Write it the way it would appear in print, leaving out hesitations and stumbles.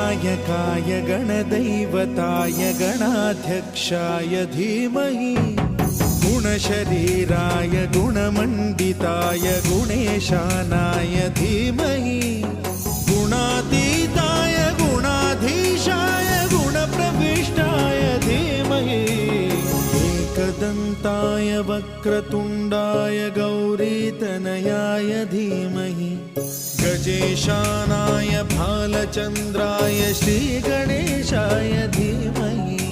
गणनायकाय गणदैवताय गणाध्यक्षाय धीमहि गुणशरीराय गुणमण्डिताय गुणेशानाय धीमहि गुणातीताय गुणाधीशाय गुणप्रविष्टाय धीमहि एकदन्ताय वक्रतुण्डाय गौरीतनयाय धीमहि गजेशानाय भालचन्द्राय श्रीगणेशाय धीमहि